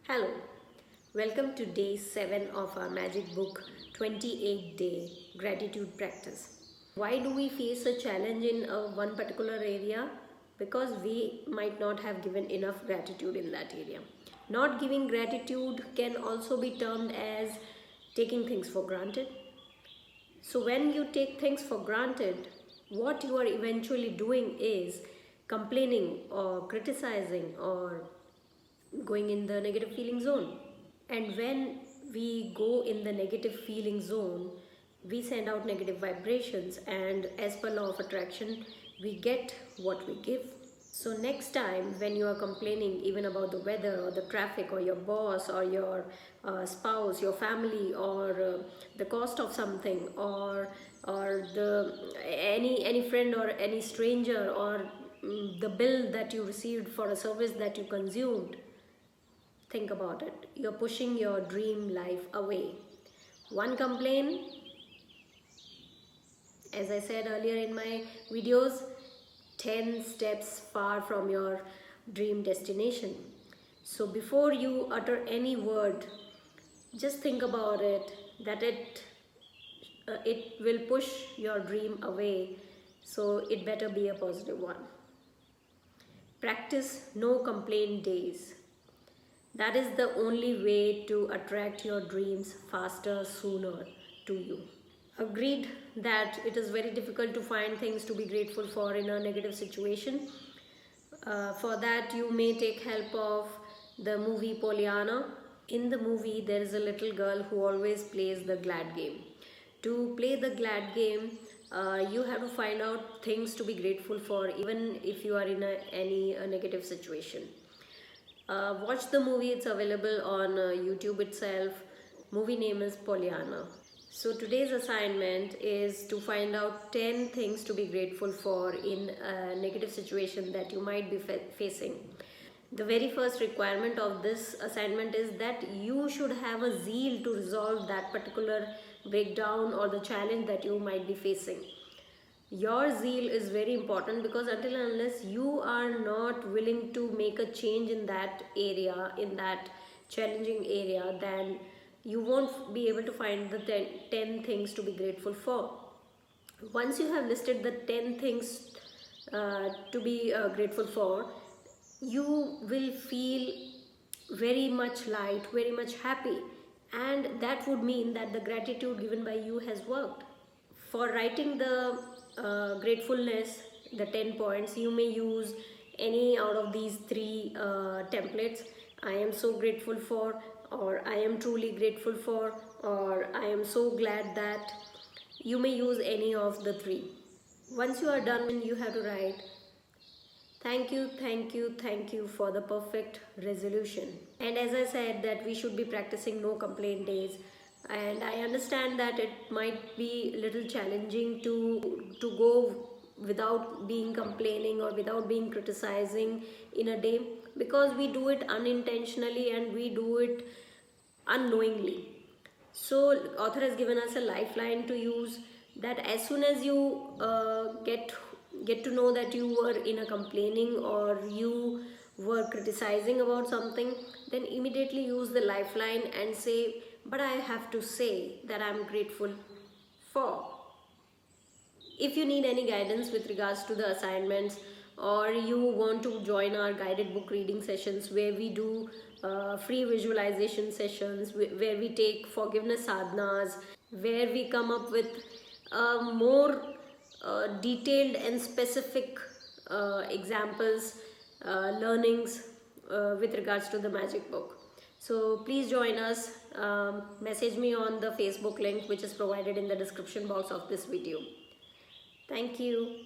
Hello, welcome to day 7 of our magic book 28-day gratitude practice. Why do we face a challenge in one particular area? Because we might not have given enough gratitude in that area. Not giving gratitude can also be termed as taking things for granted. So when you take things for granted, what you are eventually doing is complaining or criticizing or going in the negative feeling zone. And when we go in the negative feeling zone, we send out negative vibrations, and as per law of attraction, we get what we give. So next time when you are complaining even about the weather or the traffic or your boss or your spouse, your family, or the cost of something, or the any friend or any stranger, or the bill that you received for a service that you consumed, think about it. You're pushing your dream life away. One complaint, as I said earlier in my videos, 10 steps far from your dream destination. So before you utter any word, just think about it, that it will push your dream away. So it better be a positive one. Practice no complaint days. That is the only way to attract your dreams faster, sooner to you. Agreed that it is very difficult to find things to be grateful for in a negative situation. For that, you may take help of the movie Pollyanna. In the movie, there is a little girl who always plays the glad game. To play the glad game, you have to find out things to be grateful for, even if you are in any negative situation. Watch the movie, it's available on YouTube itself. Movie name is Pollyanna. So today's assignment is to find out 10 things to be grateful for in a negative situation that you might be facing. The very first requirement of this assignment is that you should have a zeal to resolve that particular breakdown or the challenge that you might be facing. Your zeal is very important, because until and unless you are not willing to make a change in that area, in that challenging area, then you won't be able to find the 10 things to be grateful for. Once you have listed the 10 things to be grateful for, you will feel very much light, very much happy, and that would mean that the gratitude given by you has worked. For writing the gratefulness, the 10 points, you may use any out of these three templates. I am so grateful for, or I am truly grateful for, or I am so glad that. You may use any of the three. Once you are done, you have to write, thank you, thank you, thank you for the perfect resolution. And as I said, that we should be practicing no complaint days, and I understand that it might be a little challenging to go without being complaining or without being criticizing in a day, because we do it unintentionally and we do it unknowingly. So author has given us a lifeline to use, that as soon as you get to know that you were in a complaining or you were criticizing about something, then immediately use the lifeline and say, but I have to say that I'm grateful for. If you need any guidance with regards to the assignments, or you want to join our guided book reading sessions where we do free visualization sessions, where we take forgiveness sadhanas, where we come up with more detailed and specific examples, learnings with regards to the magic book. So please join us. Message me on the Facebook link which is provided in the description box of this video. Thank you.